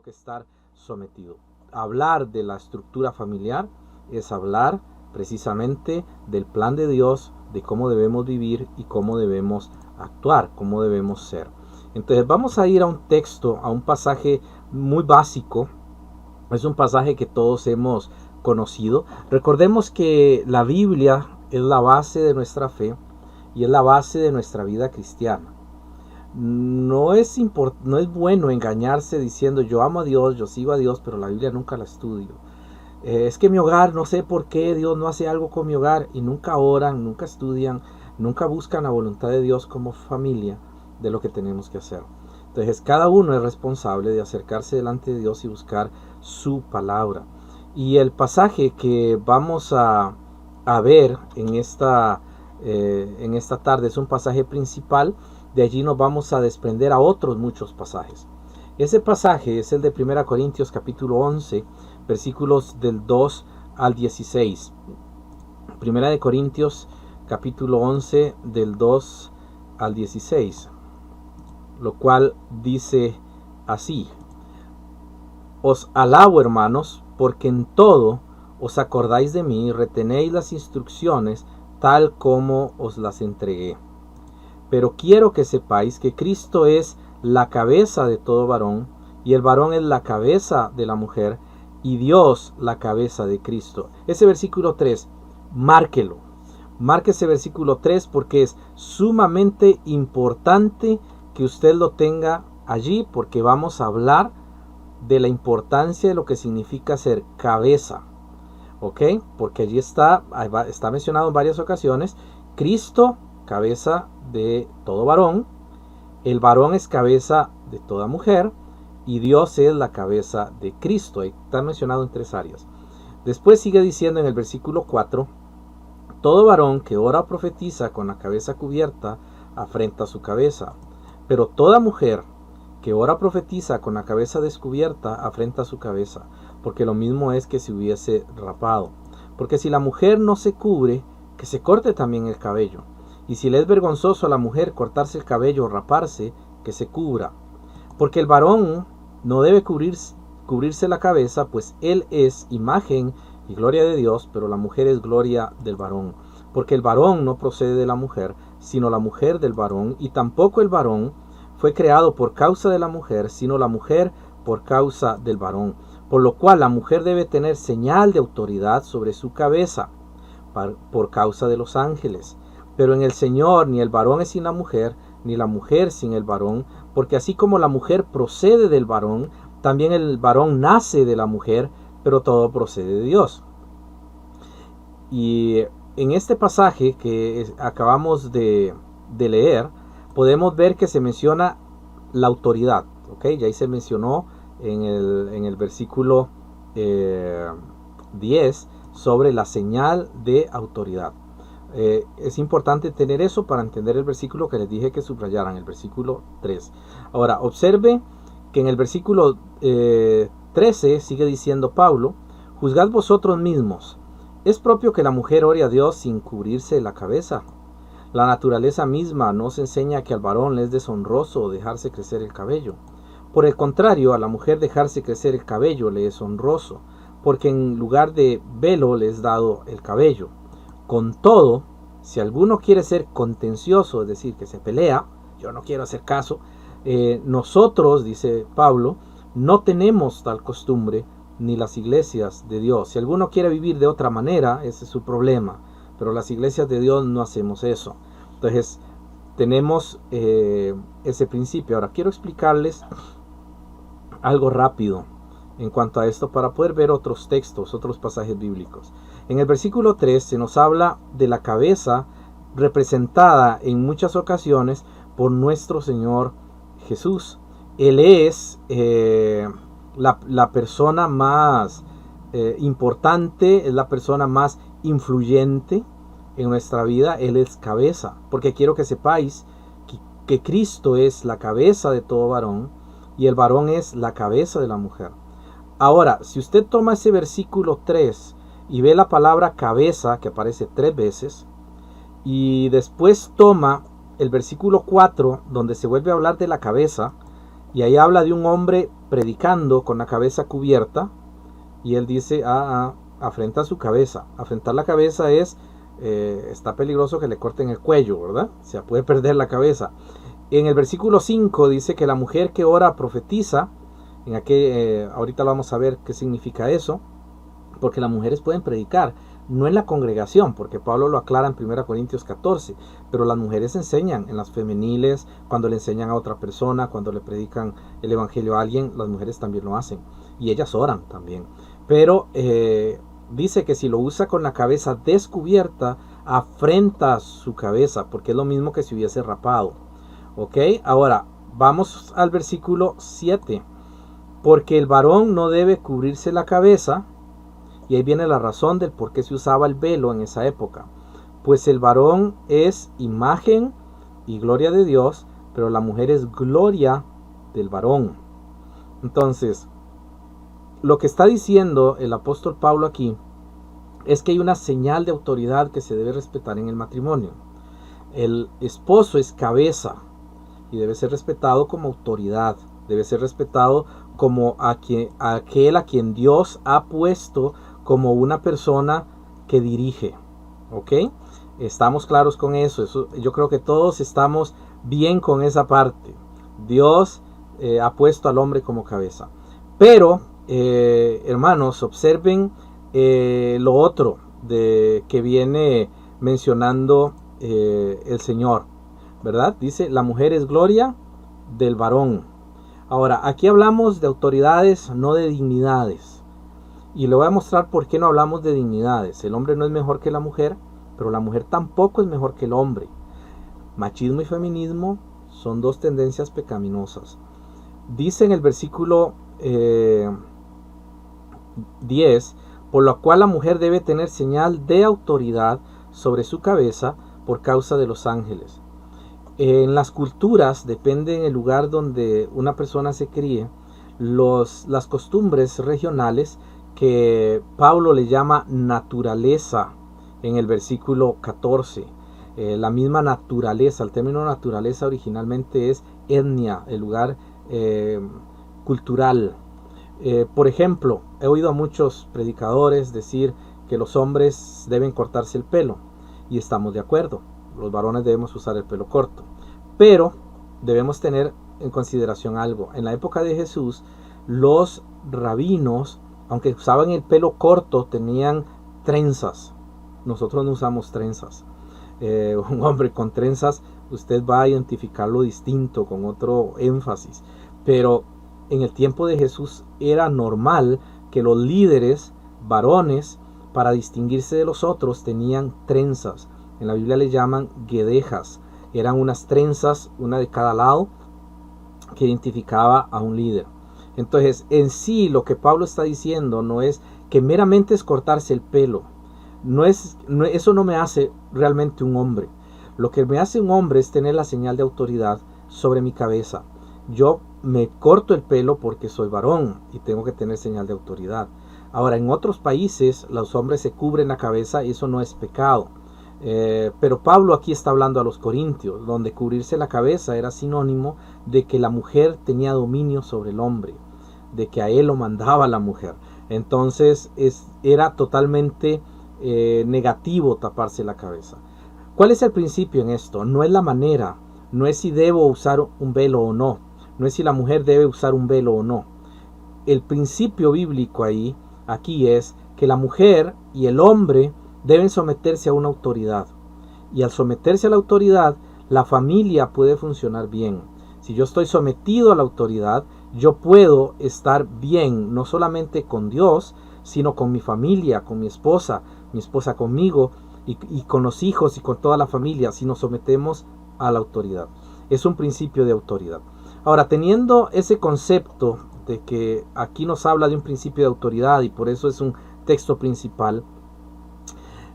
que estar sometido. Hablar de la estructura familiar es hablar precisamente del plan de Dios, de cómo debemos vivir y cómo debemos actuar, cómo debemos ser. Entonces vamos a ir a un texto, a un pasaje muy básico. Es un pasaje que todos hemos conocido. Recordemos que la Biblia es la base de nuestra fe y es la base de nuestra vida cristiana. No es bueno engañarse diciendo yo amo a Dios, yo sigo a Dios, pero la Biblia nunca la estudio. Es que mi hogar, no sé por qué Dios no hace algo con mi hogar, y nunca oran, nunca estudian, nunca buscan la voluntad de Dios como familia de lo que tenemos que hacer. Entonces cada uno es responsable de acercarse delante de Dios y buscar su palabra. Y el pasaje que vamos a ver en esta tarde es un pasaje principal. De allí nos vamos a desprender a otros muchos pasajes. Ese pasaje es el de 1 Corintios capítulo 11, versículos del 2 al 16. 1 Corintios capítulo 11 del 2 al 16. Lo cual dice así: Os alabo, hermanos, porque en todo os acordáis de mí y retenéis las instrucciones tal como os las entregué. Pero quiero que sepáis que Cristo es la cabeza de todo varón, y el varón es la cabeza de la mujer, y Dios la cabeza de Cristo. Ese versículo 3, márquelo. Marque ese versículo 3 porque es sumamente importante que usted lo tenga allí, porque vamos a hablar de la importancia de lo que significa ser cabeza. ¿Ok? Porque allí está mencionado en varias ocasiones. Cristo, cabeza de todo varón. El varón es cabeza de toda mujer. Y Dios es la cabeza de Cristo. Ahí está mencionado en 3 áreas. Después sigue diciendo en el versículo 4: Todo varón que ora o profetiza con la cabeza cubierta afrenta su cabeza. Pero toda mujer que ora o profetiza con la cabeza descubierta afrenta su cabeza, porque lo mismo es que si hubiese rapado. Porque si la mujer no se cubre, que se corte también el cabello. Y si le es vergonzoso a la mujer cortarse el cabello o raparse, que se cubra. Porque el varón no debe cubrirse la cabeza, pues él es imagen y gloria de Dios, pero la mujer es gloria del varón. Porque el varón no procede de la mujer, sino la mujer del varón, y tampoco el varón fue creado por causa de la mujer, sino la mujer por causa del varón. Por lo cual la mujer debe tener señal de autoridad sobre su cabeza, por causa de los ángeles. Pero en el Señor ni el varón es sin la mujer, ni la mujer sin el varón, porque así como la mujer procede del varón, también el varón nace de la mujer, pero todo procede de Dios. Y en este pasaje que acabamos de leer, podemos ver que se menciona la autoridad. ¿Okay? Ya ahí se mencionó en el versículo 10 sobre la señal de autoridad. Es importante tener eso para entender el versículo que les dije que subrayaran, el versículo 3. Ahora, observe que en el versículo 13 sigue diciendo Pablo: Juzgad vosotros mismos. ¿Es propio que la mujer ore a Dios sin cubrirse la cabeza? La naturaleza misma nos enseña que al varón le es deshonroso dejarse crecer el cabello. Por el contrario, a la mujer dejarse crecer el cabello le es honroso, porque en lugar de velo le es dado el cabello. Con todo, si alguno quiere ser contencioso, es decir, que se pelea, yo no quiero hacer caso, nosotros, dice Pablo, no tenemos tal costumbre, ni las iglesias de Dios. Si alguno quiere vivir de otra manera, ese es su problema, pero las iglesias de Dios no hacemos eso. Entonces, tenemos ese principio. Ahora, quiero explicarles algo rápido en cuanto a esto para poder ver otros textos, otros pasajes bíblicos. En el versículo 3 se nos habla de la cabeza representada en muchas ocasiones por nuestro Señor Jesús. Él es la persona más importante, es la persona más influyente en nuestra vida. Él es cabeza, porque quiero que sepáis que Cristo es la cabeza de todo varón y el varón es la cabeza de la mujer. Ahora, si usted toma ese versículo 3 y ve la palabra cabeza, que aparece 3 veces, y después toma el versículo 4, donde se vuelve a hablar de la cabeza, y ahí habla de un hombre predicando con la cabeza cubierta, y él dice, afrenta su cabeza. Afrentar la cabeza es, está peligroso que le corten el cuello, ¿verdad? Se puede perder la cabeza. En el versículo 5 dice que la mujer que ora profetiza, ahorita lo vamos a ver qué significa eso, porque las mujeres pueden predicar, no en la congregación, porque Pablo lo aclara en 1 Corintios 14, pero las mujeres enseñan en las femeniles, cuando le enseñan a otra persona, cuando le predican el evangelio a alguien, las mujeres también lo hacen, y ellas oran también. Pero dice que si lo usa con la cabeza descubierta, afrenta su cabeza, porque es lo mismo que si hubiese rapado. Ok, ahora vamos al versículo 7. Porque el varón no debe cubrirse la cabeza, y ahí viene la razón del por qué se usaba el velo en esa época. Pues el varón es imagen y gloria de Dios, pero la mujer es gloria del varón. Entonces, lo que está diciendo el apóstol Pablo aquí es que hay una señal de autoridad que se debe respetar en el matrimonio. El esposo es cabeza y debe ser respetado como autoridad, debe ser respetado como aquel a quien Dios ha puesto como una persona que dirige. ¿Ok? Estamos claros con eso. Yo creo que todos estamos bien con esa parte. Dios ha puesto al hombre como cabeza. Pero, hermanos, observen lo otro que viene mencionando el Señor, ¿verdad? Dice, la mujer es gloria del varón. Ahora, aquí hablamos de autoridades, no de dignidades. Y le voy a mostrar por qué no hablamos de dignidades. El hombre no es mejor que la mujer, pero la mujer tampoco es mejor que el hombre. Machismo y feminismo son dos tendencias pecaminosas. Dice en el versículo 10, por lo cual la mujer debe tener señal de autoridad sobre su cabeza por causa de los ángeles. En las culturas, depende del lugar donde una persona se críe, las costumbres regionales que Pablo le llama naturaleza en el versículo 14. La misma naturaleza, el término naturaleza originalmente es etnia, el lugar cultural. Por ejemplo, he oído a muchos predicadores decir que los hombres deben cortarse el pelo, y estamos de acuerdo, los varones debemos usar el pelo corto, pero debemos tener en consideración algo. En la época de Jesús, los rabinos, aunque usaban el pelo corto, tenían trenzas. Nosotros no usamos trenzas. Un hombre con trenzas, usted va a identificarlo distinto, con otro énfasis. Pero en el tiempo de Jesús era normal que los líderes varones, para distinguirse de los otros, tenían trenzas. En la Biblia le llaman guedejas. Eran unas trenzas, una de cada lado, que identificaba a un líder. Entonces, en sí, lo que Pablo está diciendo no es que meramente es cortarse el pelo. Eso no me hace realmente un hombre. Lo que me hace un hombre es tener la señal de autoridad sobre mi cabeza. Yo me corto el pelo porque soy varón y tengo que tener señal de autoridad. Ahora, en otros países, los hombres se cubren la cabeza y eso no es pecado. Pero Pablo aquí está hablando a los corintios, donde cubrirse la cabeza era sinónimo de que la mujer tenía dominio sobre el hombre, de que a él lo mandaba la mujer. Entonces era totalmente negativo taparse la cabeza. ¿Cuál es el principio en esto? No es la manera, no es si debo usar un velo o no, no es si la mujer debe usar un velo o no. El principio bíblico aquí es que la mujer y el hombre deben someterse a una autoridad. Y al someterse a la autoridad, la familia puede funcionar bien. Si yo estoy sometido a la autoridad, yo puedo estar bien, no solamente con Dios, sino con mi familia, con mi esposa conmigo, y con los hijos y con toda la familia, si nos sometemos a la autoridad. Es un principio de autoridad. Ahora, teniendo ese concepto de que aquí nos habla de un principio de autoridad, y por eso es un texto principal,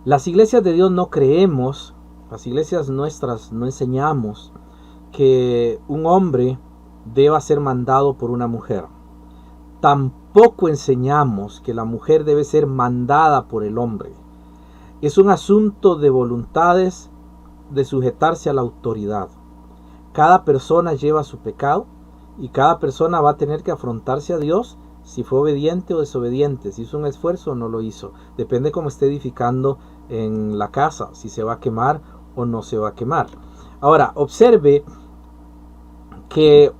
las iglesias de Dios no creemos, las iglesias nuestras no enseñamos que un hombre deba ser mandado por una mujer. Tampoco enseñamos que la mujer debe ser mandada por el hombre. Es un asunto de voluntades, de sujetarse a la autoridad. Cada persona lleva su pecado y cada persona va a tener que afrontarse a Dios si fue obediente o desobediente, si hizo un esfuerzo o no lo hizo. Depende cómo esté edificando en la casa, si se va a quemar o no se va a quemar. Ahora, observe que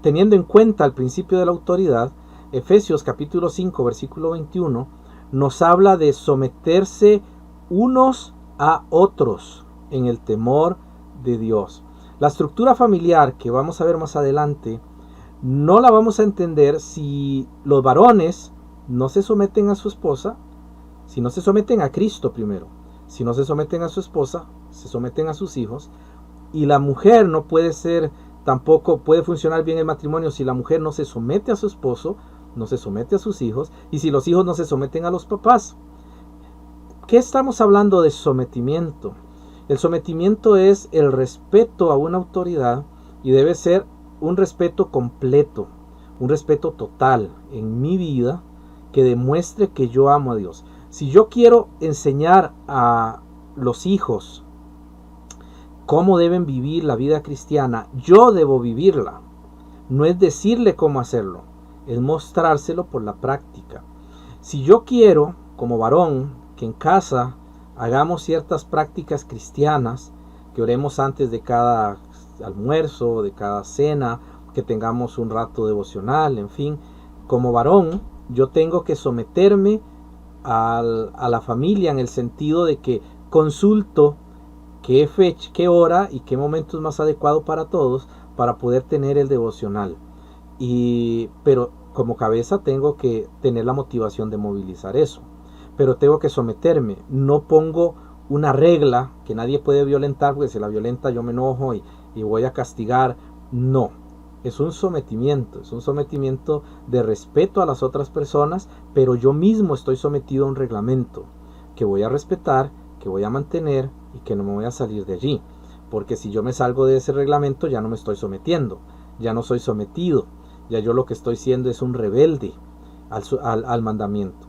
teniendo en cuenta el principio de la autoridad, Efesios capítulo 5 versículo 21 nos habla de someterse unos a otros en el temor de Dios. La estructura familiar que vamos a ver más adelante no la vamos a entender si los varones no se someten a su esposa, si no se someten a Cristo primero, si no se someten a su esposa, se someten a sus hijos, y la mujer no puede ser, tampoco puede funcionar bien el matrimonio si la mujer no se somete a su esposo, no se somete a sus hijos, y si los hijos no se someten a los papás. ¿Qué estamos hablando de sometimiento? El sometimiento es el respeto a una autoridad y debe ser un respeto completo, un respeto total en mi vida que demuestre que yo amo a Dios. Si yo quiero enseñar a los hijos cómo deben vivir la vida cristiana, yo debo vivirla. No es decirle cómo hacerlo, es mostrárselo por la práctica. Si yo quiero, como varón, que en casa hagamos ciertas prácticas cristianas, que oremos antes de cada almuerzo, de cada cena, que tengamos un rato devocional, en fin, como varón yo tengo que someterme a la familia en el sentido de que consulto qué fecha, qué hora y qué momento es más adecuado para todos para poder tener el devocional. Pero como cabeza tengo que tener la motivación de movilizar eso. Pero tengo que someterme. No pongo una regla que nadie puede violentar, porque si la violenta yo me enojo y voy a castigar. No, es un sometimiento de respeto a las otras personas, pero yo mismo estoy sometido a un reglamento que voy a respetar, que voy a mantener y que no me voy a salir de allí. Porque si yo me salgo de ese reglamento ya no me estoy sometiendo, ya no soy sometido, ya yo lo que estoy siendo es un rebelde al mandamiento.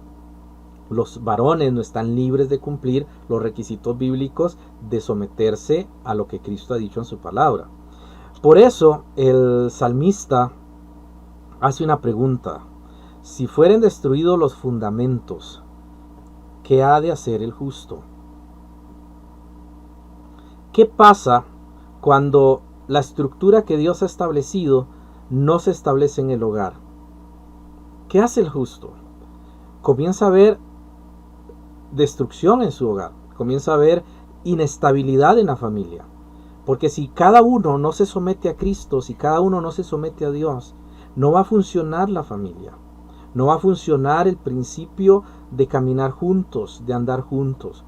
Los varones no están libres de cumplir los requisitos bíblicos de someterse a lo que Cristo ha dicho en su palabra. Por eso el salmista hace una pregunta: si fueren destruidos los fundamentos, ¿qué ha de hacer el justo? ¿Qué pasa cuando la estructura que Dios ha establecido no se establece en el hogar? ¿Qué hace el justo? Comienza a haber destrucción en su hogar, comienza a haber inestabilidad en la familia, porque si cada uno no se somete a Cristo, si cada uno no se somete a Dios, no va a funcionar la familia, no va a funcionar el principio de caminar juntos, de andar juntos.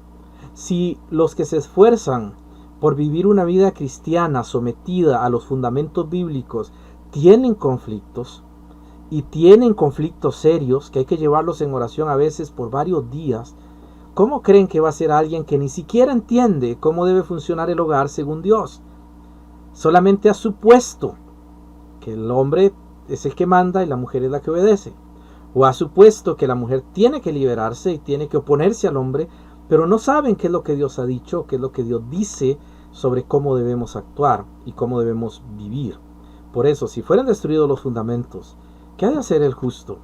Si los que se esfuerzan por vivir una vida cristiana sometida a los fundamentos bíblicos tienen conflictos, y tienen conflictos serios que hay que llevarlos en oración a veces por varios días, ¿cómo creen que va a ser alguien que ni siquiera entiende cómo debe funcionar el hogar según Dios? Solamente ha supuesto que el hombre es el que manda y la mujer es la que obedece. O ha supuesto que la mujer tiene que liberarse y tiene que oponerse al hombre, pero no saben qué es lo que Dios ha dicho, qué es lo que Dios dice sobre cómo debemos actuar y cómo debemos vivir. Por eso, si fueran destruidos los fundamentos, ¿qué ha de hacer el justo?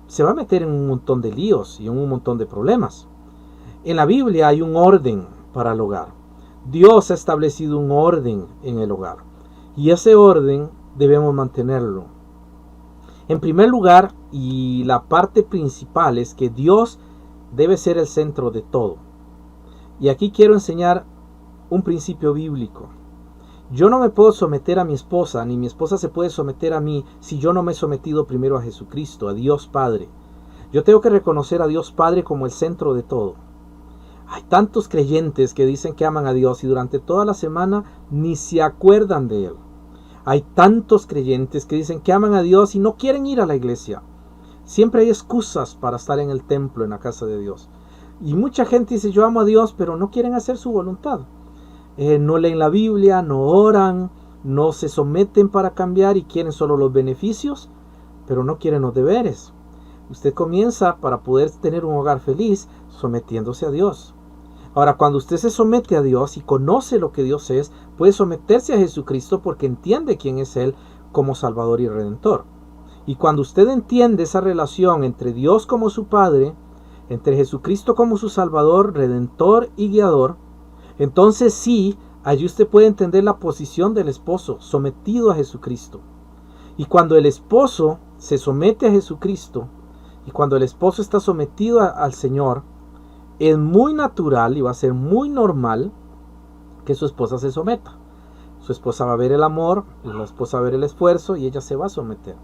Se va a meter en un montón de líos y en un montón de problemas. En la Biblia hay un orden para el hogar. Dios ha establecido un orden en el hogar. Y ese orden debemos mantenerlo. En primer lugar, y la parte principal, es que Dios debe ser el centro de todo. Y aquí quiero enseñar un principio bíblico. Yo no me puedo someter a mi esposa, ni mi esposa se puede someter a mí si yo no me he sometido primero a Jesucristo, a Dios Padre. Yo tengo que reconocer a Dios Padre como el centro de todo. Hay tantos creyentes que dicen que aman a Dios y durante toda la semana ni se acuerdan de Él. Hay tantos creyentes que dicen que aman a Dios y no quieren ir a la iglesia. Siempre hay excusas para estar en el templo, en la casa de Dios. Y mucha gente dice: yo amo a Dios, pero no quieren hacer su voluntad. No leen la Biblia, no oran, no se someten para cambiar y quieren solo los beneficios, pero no quieren los deberes. Usted comienza, para poder tener un hogar feliz, sometiéndose a Dios. Ahora, cuando usted se somete a Dios y conoce lo que Dios es, puede someterse a Jesucristo porque entiende quién es Él, como Salvador y Redentor. Y cuando usted entiende esa relación entre Dios como su Padre, entre Jesucristo como su Salvador, Redentor y Guiador, entonces sí, allí usted puede entender la posición del esposo sometido a Jesucristo. Y cuando el esposo se somete a Jesucristo, y cuando el esposo está sometido al Señor, es muy natural y va a ser muy normal que su esposa se someta. Su esposa va a ver el amor, la esposa va a ver el esfuerzo y ella se va a someter.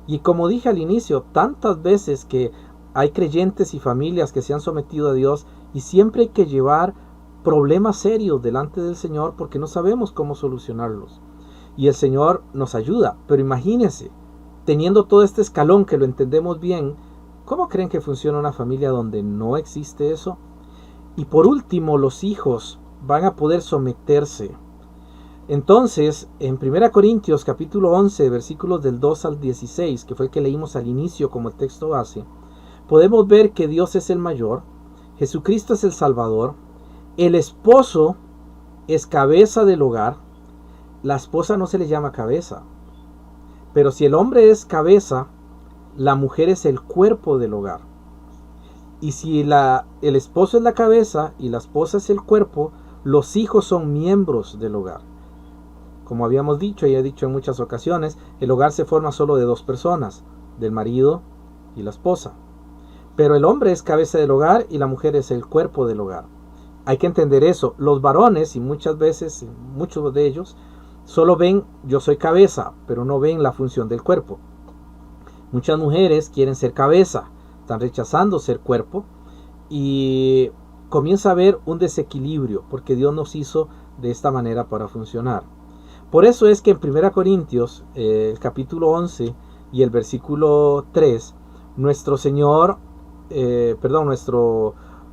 Y como dije al inicio, tantas veces que hay creyentes y familias que se han sometido a Dios y siempre hay que llevar problemas serios delante del Señor porque no sabemos cómo solucionarlos. Y el Señor nos ayuda, pero imagínense, teniendo todo este escalón que lo entendemos bien, ¿cómo creen que funciona una familia donde no existe eso? Y por último, los hijos van a poder someterse. Entonces, en 1 Corintios capítulo 11, versículos del 2 al 16, que fue el que leímos al inicio como el texto base, podemos ver que Dios es el mayor, Jesucristo es el Salvador, el esposo es cabeza del hogar, la esposa no se le llama cabeza, pero si el hombre es cabeza, la mujer es el cuerpo del hogar. Y si el esposo es la cabeza y la esposa es el cuerpo, los hijos son miembros del hogar. Como habíamos dicho y he dicho en muchas ocasiones, el hogar se forma solo de dos personas, del marido y la esposa. Pero el hombre es cabeza del hogar y la mujer es el cuerpo del hogar. Hay que entender eso. Los varones, y muchas veces, muchos de ellos, solo ven yo soy cabeza, pero no ven la función del cuerpo. Muchas mujeres quieren ser cabeza, están rechazando ser cuerpo y comienza a haber un desequilibrio porque Dios nos hizo de esta manera para funcionar. Por eso es que en 1 Corintios, el capítulo 11 y el versículo 3, nuestro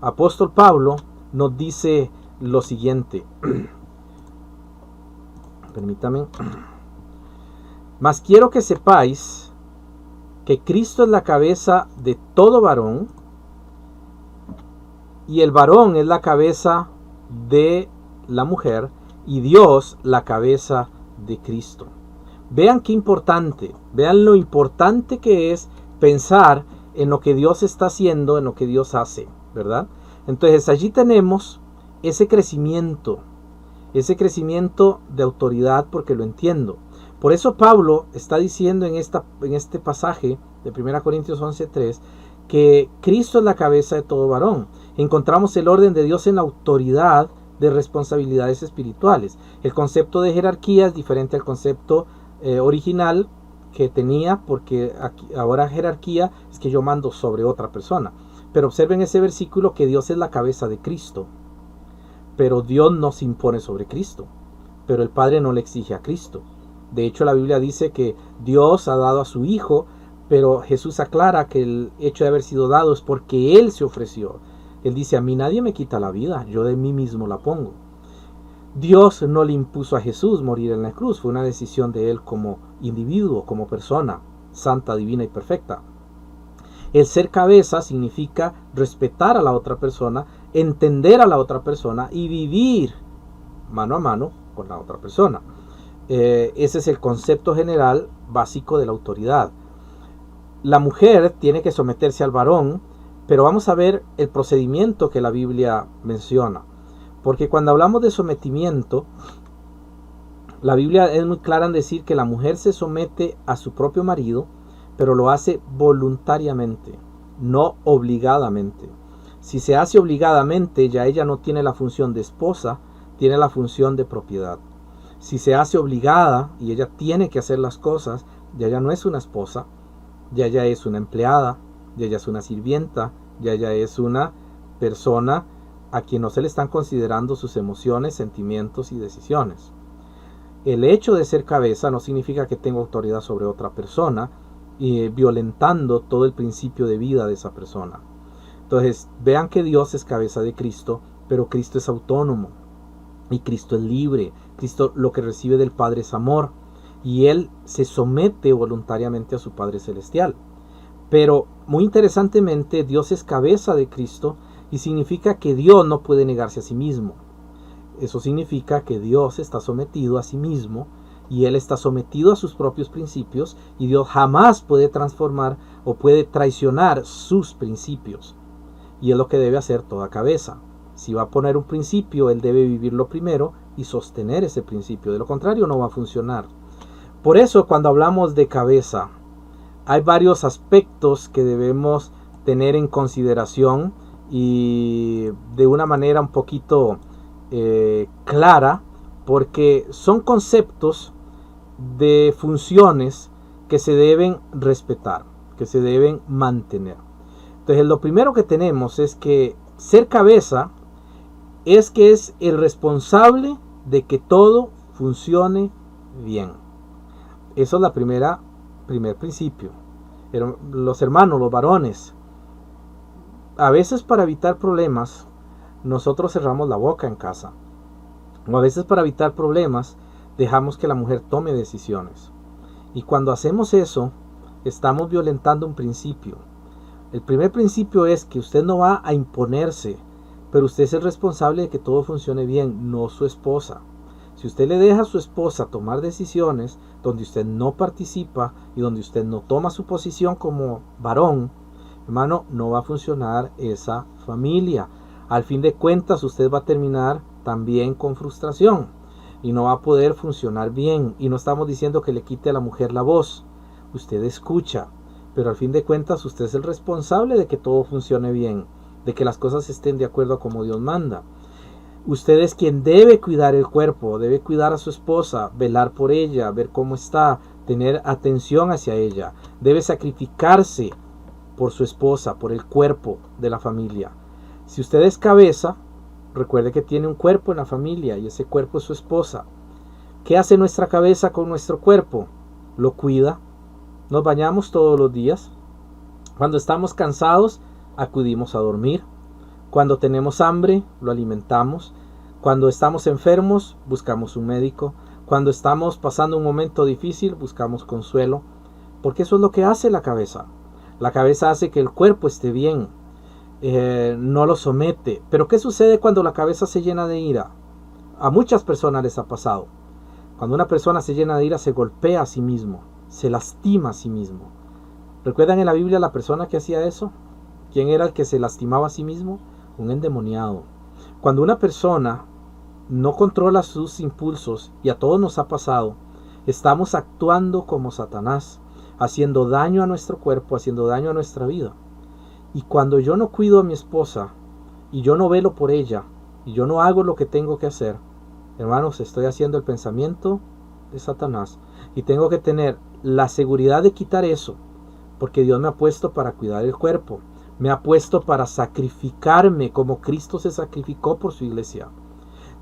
apóstol Pablo nos dice lo siguiente. Permítame. Mas quiero que sepáis que Cristo es la cabeza de todo varón y el varón es la cabeza de la mujer y Dios la cabeza de Cristo. Vean qué importante, vean lo importante que es pensar en lo que Dios está haciendo, en lo que Dios hace, ¿verdad? Entonces allí tenemos ese crecimiento de autoridad porque lo entiendo. Por eso Pablo está diciendo en este pasaje de 1 Corintios 11:3 que Cristo es la cabeza de todo varón. Encontramos el orden de Dios en la autoridad de responsabilidades espirituales. El concepto de jerarquía es diferente al concepto original que tenía, porque ahora jerarquía es que yo mando sobre otra persona. Pero observen ese versículo que Dios es la cabeza de Cristo. Pero Dios no se impone sobre Cristo. Pero el Padre no le exige a Cristo. De hecho, la Biblia dice que Dios ha dado a su Hijo, pero Jesús aclara que el hecho de haber sido dado es porque Él se ofreció. Él dice, a mí nadie me quita la vida, yo de mí mismo la pongo. Dios no le impuso a Jesús morir en la cruz, fue una decisión de Él como individuo, como persona, santa, divina y perfecta. El ser cabeza significa respetar a la otra persona, entender a la otra persona y vivir mano a mano con la otra persona. Ese es el concepto general básico de la autoridad. La mujer tiene que someterse al varón, pero vamos a ver el procedimiento que la Biblia menciona. Porque cuando hablamos de sometimiento, la Biblia es muy clara en decir que la mujer se somete a su propio marido, pero lo hace voluntariamente, no obligadamente. Si se hace obligadamente, ya ella no tiene la función de esposa, tiene la función de propiedad. Si se hace obligada y ella tiene que hacer las cosas, ya ella no es una esposa, ya ella es una empleada, ya ella es una sirvienta, ya ella es una persona a quien no se le están considerando sus emociones, sentimientos y decisiones. El hecho de ser cabeza no significa que tengo autoridad sobre otra persona, violentando todo el principio de vida de esa persona. Entonces, vean que Dios es cabeza de Cristo, pero Cristo es autónomo y Cristo es libre. Cristo lo que recibe del Padre es amor y Él se somete voluntariamente a su Padre Celestial. Pero muy interesantemente, Dios es cabeza de Cristo y significa que Dios no puede negarse a sí mismo. Eso significa que Dios está sometido a sí mismo y él está sometido a sus propios principios, y Dios jamás puede transformar o puede traicionar sus principios. Y es lo que debe hacer toda cabeza. Si va a poner un principio, él debe vivirlo primero y sostener ese principio. De lo contrario, no va a funcionar. Por eso, cuando hablamos de cabeza, hay varios aspectos que debemos tener en consideración y de una manera un poquito clara, porque son conceptos de funciones que se deben respetar, que se deben mantener. Entonces, lo primero que tenemos es que ser cabeza es que es el responsable de que todo funcione bien. Eso es la primer principio. Los hermanos, los varones, a veces para evitar problemas, nosotros cerramos la boca en casa. O a veces para evitar problemas, dejamos que la mujer tome decisiones. Y cuando hacemos eso, estamos violentando un principio. El primer principio es que usted no va a imponerse, pero usted es el responsable de que todo funcione bien, no su esposa. Si usted le deja a su esposa tomar decisiones donde usted no participa y donde usted no toma su posición como varón, hermano, no va a funcionar esa familia. Al fin de cuentas, usted va a terminar también con frustración y no va a poder funcionar bien. Y no estamos diciendo que le quite a la mujer la voz. Usted escucha, pero al fin de cuentas usted es el responsable de que todo funcione bien, de que las cosas estén de acuerdo a como Dios manda. Usted es quien debe cuidar el cuerpo, debe cuidar a su esposa, velar por ella, ver cómo está, tener atención hacia ella. Debe sacrificarse por su esposa, por el cuerpo de la familia. Si usted es cabeza, recuerde que tiene un cuerpo en la familia y ese cuerpo es su esposa. ¿Qué hace nuestra cabeza con nuestro cuerpo? Lo cuida. Nos bañamos todos los días. Cuando estamos cansados, acudimos a dormir. Cuando tenemos hambre, lo alimentamos. Cuando estamos enfermos, buscamos un médico. Cuando estamos pasando un momento difícil, buscamos consuelo. Porque eso es lo que hace la cabeza. La cabeza hace que el cuerpo esté bien. No lo somete. Pero ¿qué sucede cuando la cabeza se llena de ira? A muchas personas les ha pasado. Cuando una persona se llena de ira, se golpea a sí mismo. Se lastima a sí mismo. ¿Recuerdan en la Biblia la persona que hacía eso? ¿Quién era el que se lastimaba a sí mismo? Un endemoniado. Cuando una persona no controla sus impulsos, y a todos nos ha pasado, estamos actuando como Satanás, haciendo daño a nuestro cuerpo, haciendo daño a nuestra vida. Y cuando yo no cuido a mi esposa, y yo no velo por ella, y yo no hago lo que tengo que hacer, hermanos, estoy haciendo el pensamiento de Satanás. Y tengo que tener la seguridad de quitar eso, porque Dios me ha puesto para cuidar el cuerpo. Me ha puesto para sacrificarme como Cristo se sacrificó por su iglesia.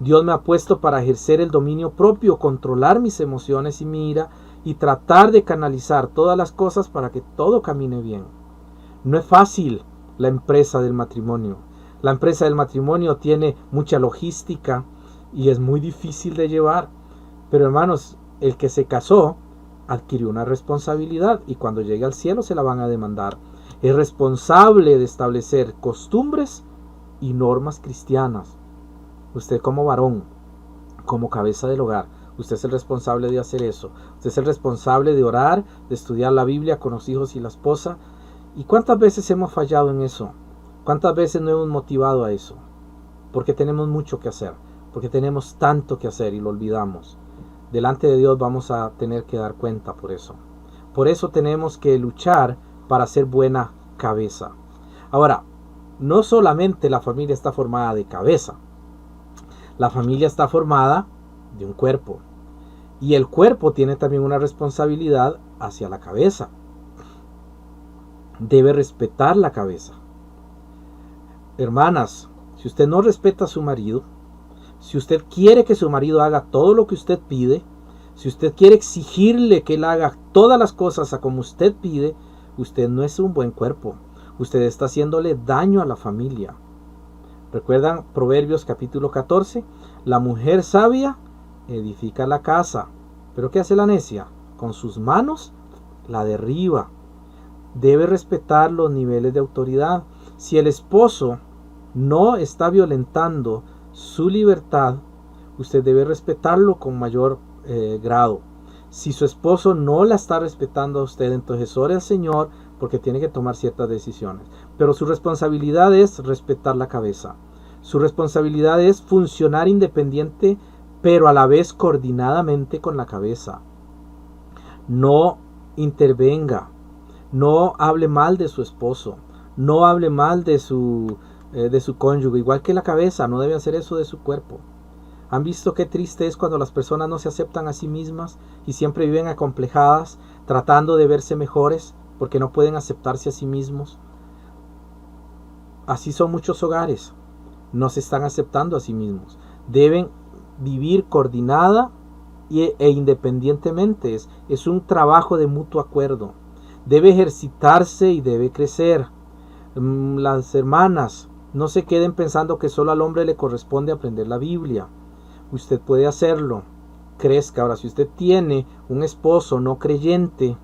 Dios me ha puesto para ejercer el dominio propio, controlar mis emociones y mi ira y tratar de canalizar todas las cosas para que todo camine bien. No es fácil la empresa del matrimonio. La empresa del matrimonio tiene mucha logística y es muy difícil de llevar. Pero hermanos, el que se casó adquirió una responsabilidad y cuando llegue al cielo se la van a demandar. Es responsable de establecer costumbres y normas cristianas. Usted como varón, como cabeza del hogar, usted es el responsable de hacer eso. Usted es el responsable de orar, de estudiar la Biblia con los hijos y la esposa. ¿Y cuántas veces hemos fallado en eso? ¿Cuántas veces no hemos motivado a eso? Porque tenemos mucho que hacer, porque tenemos tanto que hacer y lo olvidamos. Delante de Dios vamos a tener que dar cuenta por eso. Por eso tenemos que luchar para ser buena cabeza. Ahora, no solamente la familia está formada de cabeza. La familia está formada de un cuerpo. Y el cuerpo tiene también una responsabilidad hacia la cabeza. Debe respetar la cabeza. Hermanas, si usted no respeta a su marido, si usted quiere que su marido haga todo lo que usted pide, si usted quiere exigirle que él haga todas las cosas a como usted pide, usted no es un buen cuerpo. Usted está haciéndole daño a la familia. ¿Recuerdan Proverbios capítulo 14? La mujer sabia edifica la casa. ¿Pero qué hace la necia? Con sus manos la derriba. Debe respetar los niveles de autoridad. Si el esposo no está violentando su libertad, usted debe respetarlo con mayor grado. Si su esposo no la está respetando a usted, entonces ore al Señor, porque tiene que tomar ciertas decisiones. Pero su responsabilidad es respetar la cabeza. Su responsabilidad es funcionar independiente, pero a la vez coordinadamente con la cabeza. No intervenga, no hable mal de su esposo, no hable mal de su cónyuge, igual que la cabeza, no debe hacer eso de su cuerpo. ¿Han visto qué triste es cuando las personas no se aceptan a sí mismas y siempre viven acomplejadas, tratando de verse mejores porque no pueden aceptarse a sí mismos? Así son muchos hogares, no se están aceptando a sí mismos. Deben vivir coordinada e independientemente. Es un trabajo de mutuo acuerdo. Debe ejercitarse y debe crecer. Las hermanas, no se queden pensando que solo al hombre le corresponde aprender la Biblia. Usted puede hacerlo. Crezca. Ahora, si usted tiene un esposo no creyente,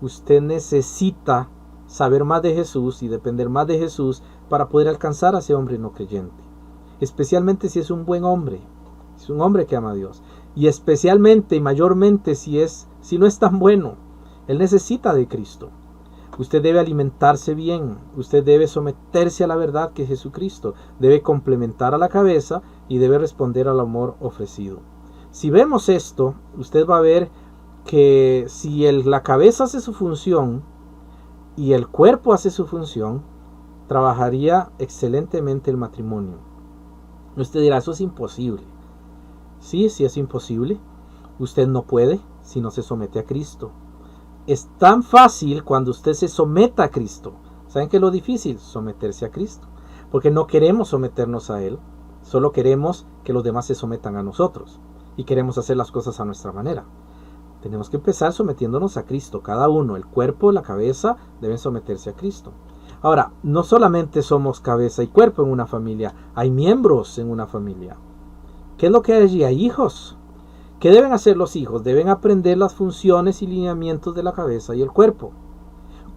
usted necesita saber más de Jesús y depender más de Jesús para poder alcanzar a ese hombre no creyente. Especialmente si es un buen hombre, es un hombre que ama a Dios. Y especialmente y mayormente si no es tan bueno, él necesita de Cristo. Usted debe alimentarse bien, usted debe someterse a la verdad que es Jesucristo, debe complementar a la cabeza y debe responder al amor ofrecido. Si vemos esto, usted va a ver que si la cabeza hace su función y el cuerpo hace su función, trabajaría excelentemente el matrimonio. Usted dirá, eso es imposible. Sí es imposible. Usted no puede si no se somete a Cristo. Es tan fácil cuando usted se someta a Cristo. ¿Saben qué es lo difícil? Someterse a Cristo. Porque no queremos someternos a Él. Solo queremos que los demás se sometan a nosotros. Y queremos hacer las cosas a nuestra manera. Tenemos que empezar sometiéndonos a Cristo. Cada uno, el cuerpo, la cabeza, deben someterse a Cristo. Ahora, no solamente somos cabeza y cuerpo en una familia. Hay miembros en una familia. ¿Qué es lo que hay allí? Hay hijos. ¿Qué deben hacer los hijos? Deben aprender las funciones y lineamientos de la cabeza y el cuerpo.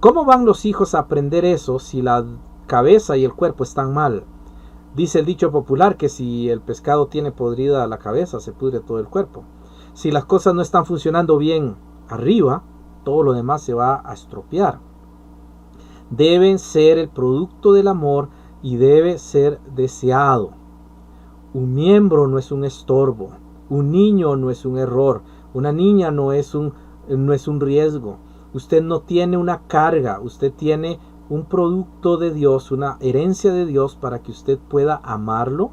¿Cómo van los hijos a aprender eso si la cabeza y el cuerpo están mal? Dice el dicho popular que si el pescado tiene podrida la cabeza, se pudre todo el cuerpo. Si las cosas no están funcionando bien arriba, todo lo demás se va a estropear. Deben ser el producto del amor y debe ser deseado. Un miembro no es un estorbo. Un niño no es un error. Una niña no es un riesgo. Usted no tiene una carga. Usted tiene un producto de Dios, una herencia de Dios para que usted pueda amarlo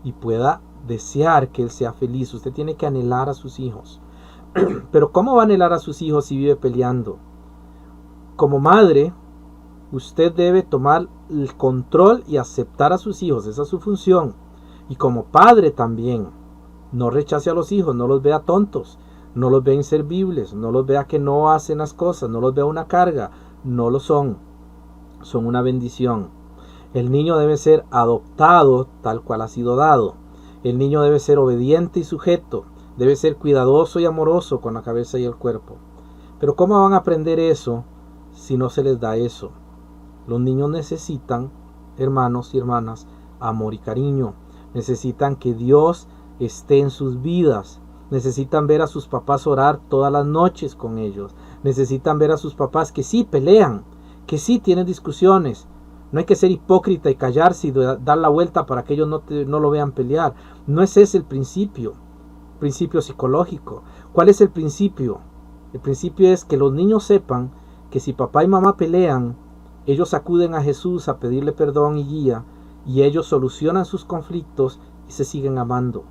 y pueda desear que Él sea feliz. Usted tiene que anhelar a sus hijos. Pero ¿cómo va a anhelar a sus hijos si vive peleando? Como madre, usted debe tomar el control y aceptar a sus hijos. Esa es su función. Y como padre también. No rechace a los hijos, no los vea tontos, no los vea inservibles, no los vea que no hacen las cosas, no los vea una carga. No lo son. Son una bendición. El niño debe ser adoptado tal cual ha sido dado. El niño debe ser obediente y sujeto. Debe ser cuidadoso y amoroso con la cabeza y el cuerpo. Pero ¿cómo van a aprender eso si no se les da eso? Los niños necesitan, hermanos y hermanas, amor y cariño. Necesitan que Dios esté en sus vidas. Necesitan ver a sus papás orar todas las noches con ellos. Necesitan ver a sus papás que sí pelean, que sí tienen discusiones. No hay que ser hipócrita y callarse y dar la vuelta para que ellos no lo vean pelear. No es ese el principio psicológico. ¿Cuál es el principio? El principio es que los niños sepan que si papá y mamá pelean, ellos acuden a Jesús a pedirle perdón y guía, y ellos solucionan sus conflictos y se siguen amando.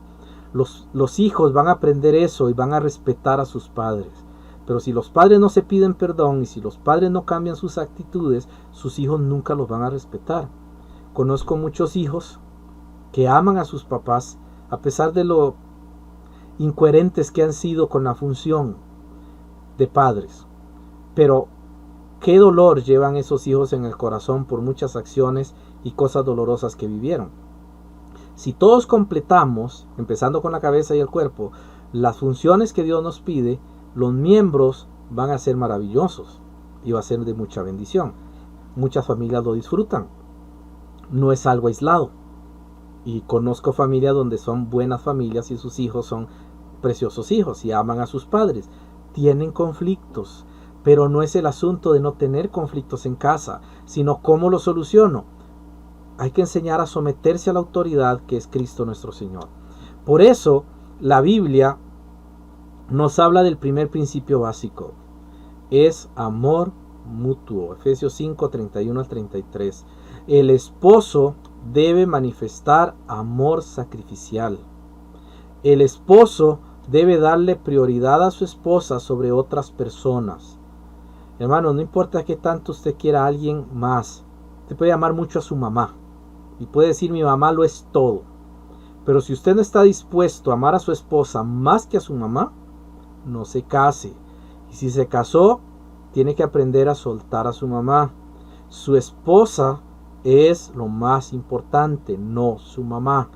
Los hijos van a aprender eso y van a respetar a sus padres. Pero si los padres no se piden perdón y si los padres no cambian sus actitudes, sus hijos nunca los van a respetar. Conozco muchos hijos que aman a sus papás a pesar de lo incoherentes que han sido con la función de padres. Pero qué dolor llevan esos hijos en el corazón por muchas acciones y cosas dolorosas que vivieron. Si todos completamos, empezando con la cabeza y el cuerpo, las funciones que Dios nos pide, los miembros van a ser maravillosos y va a ser de mucha bendición. Muchas familias lo disfrutan. No es algo aislado. Y conozco familias donde son buenas familias y sus hijos son preciosos hijos y aman a sus padres. tienen conflictos, pero no es el asunto de no tener conflictos en casa, sino cómo lo soluciono. Hay que enseñar a someterse a la autoridad que es Cristo nuestro Señor. Por eso la Biblia nos habla del primer principio básico. Es amor mutuo. Efesios 5, 31 al 33. El esposo debe manifestar amor sacrificial. El esposo debe darle prioridad a su esposa sobre otras personas. Hermano, no importa qué tanto usted quiera a alguien más. Usted puede amar mucho a su mamá. Y puede decir, mi mamá lo es todo. Pero si usted no está dispuesto a amar a su esposa más que a su mamá, no se case. Y si se casó, tiene que aprender a soltar a su mamá. Su esposa es lo más importante, no su mamá.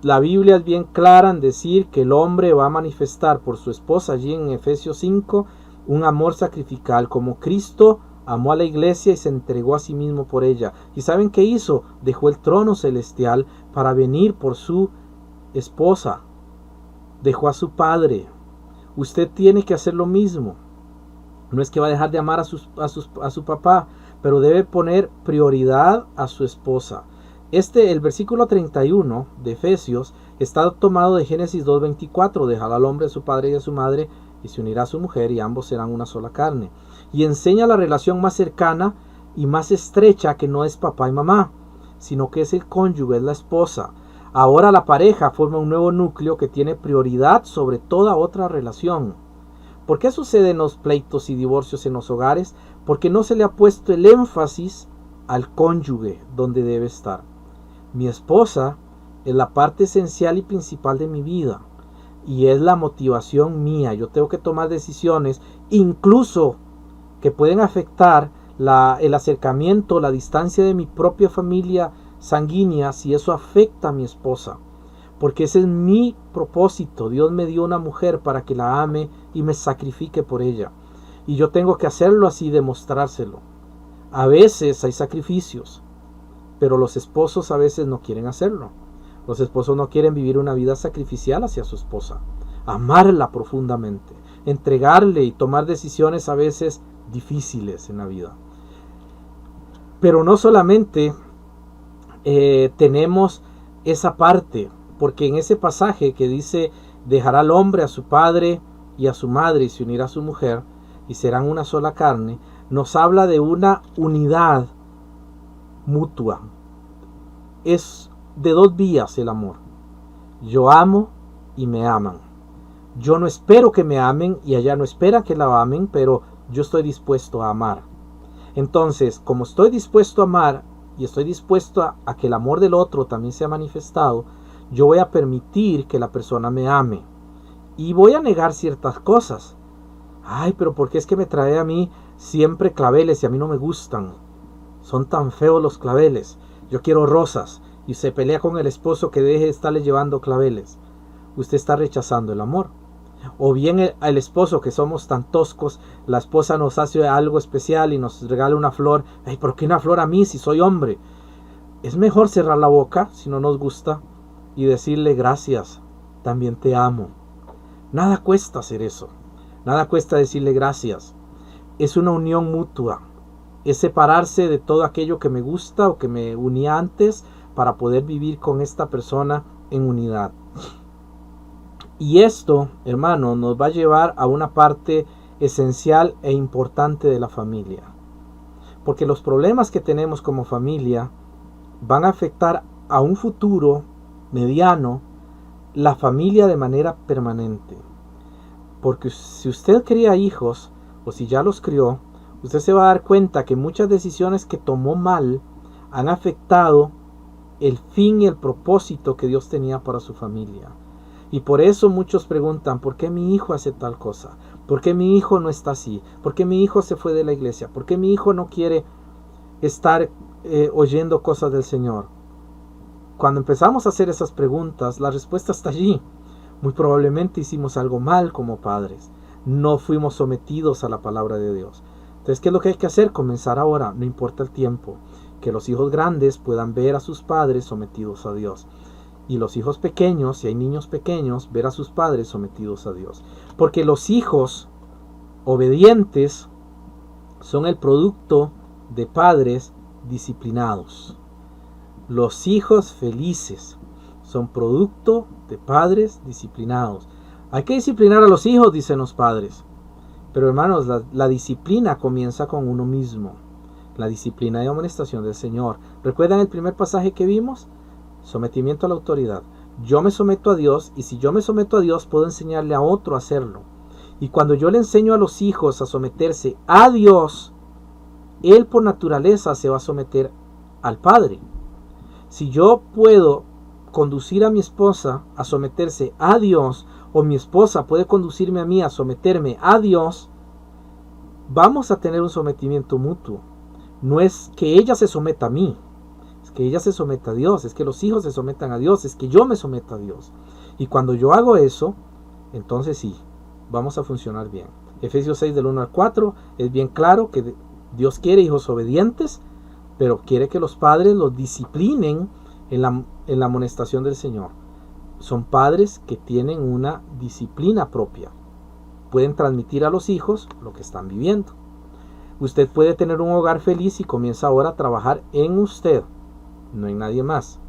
La Biblia es bien clara en decir que el hombre va a manifestar por su esposa, allí en Efesios 5, un amor sacrificial, como Cristo amó a la iglesia y se entregó a sí mismo por ella. ¿Y saben qué hizo? Dejó el trono celestial para venir por su esposa. Dejó a su padre. Usted tiene que hacer lo mismo. No es que va a dejar de amar a su papá, pero debe poner prioridad a su esposa. El versículo 31 de Efesios está tomado de Génesis 2:24. Dejará al hombre a su padre y a su madre y se unirá a su mujer y ambos serán una sola carne. Y enseña la relación más cercana y más estrecha, que no es papá y mamá, sino que es el cónyuge, es la esposa. Ahora la pareja forma un nuevo núcleo que tiene prioridad sobre toda otra relación. ¿Por qué suceden los pleitos y divorcios en los hogares? Porque no se le ha puesto el énfasis al cónyuge donde debe estar. Mi esposa es la parte esencial y principal de mi vida y es la motivación mía. Yo tengo que tomar decisiones, incluso que pueden afectar el acercamiento, la distancia de mi propia familia sanguínea, si eso afecta a mi esposa. Porque ese es mi propósito. Dios me dio una mujer para que la ame y me sacrifique por ella. Y yo tengo que hacerlo así, demostrárselo. A veces hay sacrificios, pero los esposos a veces no quieren hacerlo. Los esposos no quieren vivir una vida sacrificial hacia su esposa. Amarla profundamente. Entregarle y tomar decisiones a veces difíciles en la vida. Pero no solamente tenemos esa parte, porque en ese pasaje que dice, dejará al hombre a su padre y a su madre y se unirá a su mujer y serán una sola carne, nos habla de una unidad mutua. Es de dos vías el amor. Yo amo y me aman. Yo no espero que me amen y ella no espera que la amen, pero yo estoy dispuesto a amar. Entonces, como estoy dispuesto a amar y estoy dispuesto a que el amor del otro también sea manifestado, yo voy a permitir que la persona me ame. Y voy a negar ciertas cosas. Ay, pero ¿por qué es que me trae a mí siempre claveles y a mí no me gustan? Son tan feos los claveles. Yo quiero rosas. Y se pelea con el esposo que deje de estarle llevando claveles. Usted está rechazando el amor. O bien el esposo, que somos tan toscos, la esposa nos hace algo especial y nos regala una flor. Ay, ¿por qué una flor a mí si soy hombre? Es mejor cerrar la boca si no nos gusta y decirle gracias, también te amo. Nada cuesta hacer eso. Nada cuesta decirle gracias. Es una unión mutua. Es separarse de todo aquello que me gusta o que me unía antes para poder vivir con esta persona en unidad. Y esto, hermano, nos va a llevar a una parte esencial e importante de la familia. Porque los problemas que tenemos como familia van a afectar a un futuro mediano la familia de manera permanente. Porque si usted cría hijos o si ya los crió, usted se va a dar cuenta que muchas decisiones que tomó mal han afectado el fin y el propósito que Dios tenía para su familia. Y por eso muchos preguntan, ¿por qué mi hijo hace tal cosa? ¿Por qué mi hijo no está así? ¿Por qué mi hijo se fue de la iglesia? ¿Por qué mi hijo no quiere estar oyendo cosas del Señor? Cuando empezamos a hacer esas preguntas, la respuesta está allí. Muy probablemente hicimos algo mal como padres. No fuimos sometidos a la palabra de Dios. Entonces, ¿qué es lo que hay que hacer? Comenzar ahora, no importa el tiempo. Que los hijos grandes puedan ver a sus padres sometidos a Dios. Y los hijos pequeños, si hay niños pequeños, ver a sus padres sometidos a Dios. Porque los hijos obedientes son el producto de padres disciplinados. Los hijos felices son producto de padres disciplinados. Hay que disciplinar a los hijos, dicen los padres. Pero hermanos, la disciplina comienza con uno mismo. La disciplina y amonestación del Señor. ¿Recuerdan el primer pasaje que vimos? Sometimiento a la autoridad. Yo me someto a Dios, y si yo me someto a Dios, puedo enseñarle a otro a hacerlo. Y cuando yo le enseño a los hijos a someterse a Dios, él por naturaleza se va a someter al Padre. Si yo puedo conducir a mi esposa a someterse a Dios, o mi esposa puede conducirme a mí a someterme a Dios, vamos a tener un sometimiento mutuo. No es que ella se someta a mí, es que ella se someta a Dios, es que los hijos se sometan a Dios, es que yo me someta a Dios. Y cuando yo hago eso, entonces sí, vamos a funcionar bien. Efesios 6 del 1 al 4 es bien claro que Dios quiere hijos obedientes, pero quiere que los padres los disciplinen en la amonestación del Señor. Son padres que tienen una disciplina propia. Pueden transmitir a los hijos lo que están viviendo. Usted puede tener un hogar feliz y comienza ahora a trabajar en usted, no en nadie más,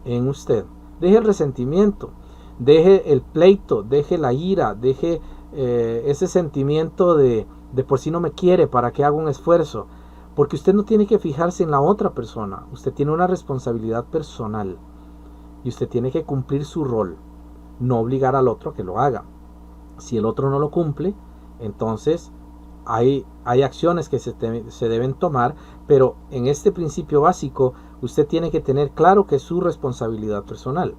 en usted. Deje el resentimiento, deje el pleito, deje la ira, deje ese sentimiento de por si no me quiere, ¿para qué hago un esfuerzo? Porque usted no tiene que fijarse en la otra persona, usted tiene una responsabilidad personal y usted tiene que cumplir su rol, no obligar al otro a que lo haga. Si el otro no lo cumple, entonces hay acciones que se deben tomar, pero en este principio básico usted tiene que tener claro que es su responsabilidad personal.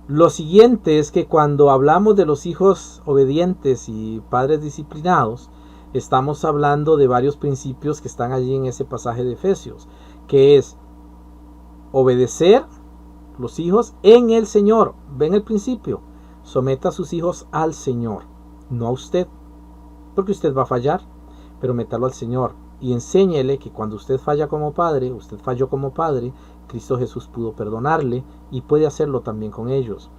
Lo siguiente es que cuando hablamos de los hijos obedientes y padres disciplinados, estamos hablando de varios principios que están allí en ese pasaje de Efesios, que es obedecer los hijos en el Señor. Ven el principio, someta a sus hijos al Señor, no a usted, porque usted va a fallar, pero métalo al Señor y enséñele que cuando usted falla como padre, usted falló como padre, Cristo Jesús pudo perdonarle y puede hacerlo también con ellos.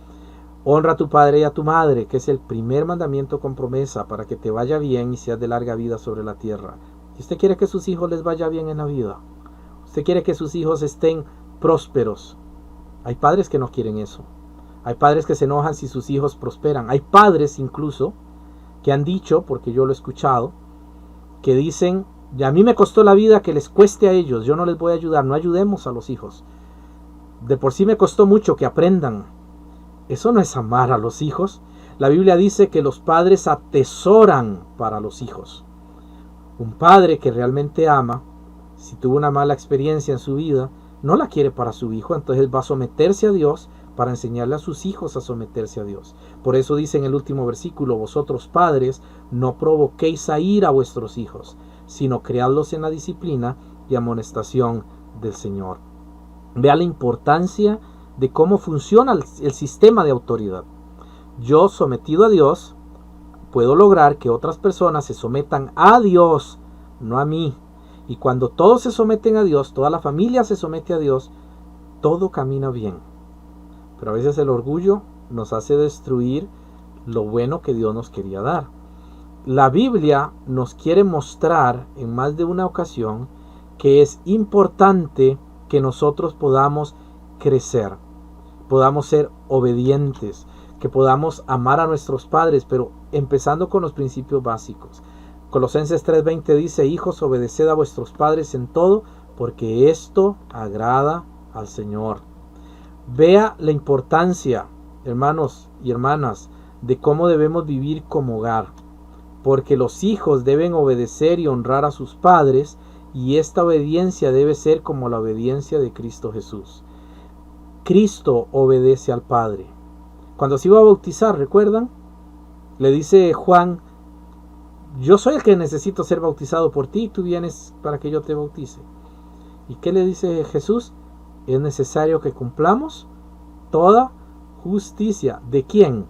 Honra a tu padre y a tu madre, que es el primer mandamiento con promesa para que te vaya bien y seas de larga vida sobre la tierra. Si usted quiere que sus hijos les vaya bien en la vida, usted quiere que sus hijos estén prósperos. Hay padres que no quieren eso. Hay padres que se enojan si sus hijos prosperan. Hay padres incluso que han dicho, porque yo lo he escuchado, que dicen, ya a mí me costó la vida que les cueste a ellos, yo no les voy a ayudar, no ayudemos a los hijos. De por sí me costó mucho que aprendan. Eso no es amar a los hijos. La Biblia dice que los padres atesoran para los hijos. Un padre que realmente ama, si tuvo una mala experiencia en su vida, no la quiere para su hijo, entonces va a someterse a Dios para enseñarle a sus hijos a someterse a Dios. Por eso dice en el último versículo, vosotros padres, no provoquéis a ira a vuestros hijos, sino criadlos en la disciplina y amonestación del Señor. Vea la importancia de cómo funciona el sistema de autoridad. Yo, sometido a Dios, puedo lograr que otras personas se sometan a Dios, no a mí. Y cuando todos se someten a Dios, toda la familia se somete a Dios, todo camina bien. Pero a veces el orgullo nos hace destruir lo bueno que Dios nos quería dar. La Biblia nos quiere mostrar en más de una ocasión que es importante que nosotros podamos crecer, podamos ser obedientes, que podamos amar a nuestros padres, pero empezando con los principios básicos. Colosenses 3:20 dice, hijos, obedeced a vuestros padres en todo, porque esto agrada al Señor. Vea la importancia, hermanos y hermanas, de cómo debemos vivir como hogar, porque los hijos deben obedecer y honrar a sus padres, y esta obediencia debe ser como la obediencia de Cristo Jesús. Cristo obedece al Padre. Cuando se iba a bautizar, ¿recuerdan? Le dice Juan, yo soy el que necesito ser bautizado por ti, y tú vienes para que yo te bautice. ¿Y qué le dice Jesús? Es necesario que cumplamos toda justicia. ¿De quién?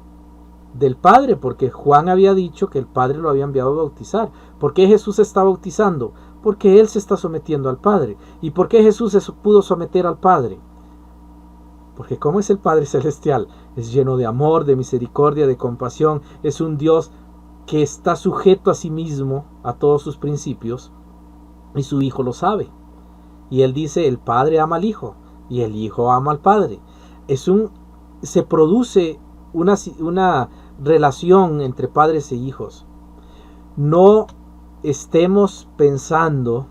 Del Padre, porque Juan había dicho que el Padre lo había enviado a bautizar. ¿Por qué Jesús se está bautizando? Porque Él se está sometiendo al Padre. ¿Y por qué Jesús se pudo someter al Padre? Porque como es el Padre Celestial, es lleno de amor, de misericordia, de compasión, es un Dios que está sujeto a sí mismo, a todos sus principios, y su hijo lo sabe. Y él dice, el padre ama al hijo y el hijo ama al padre. Se produce una relación entre padres e hijos. No estemos pensando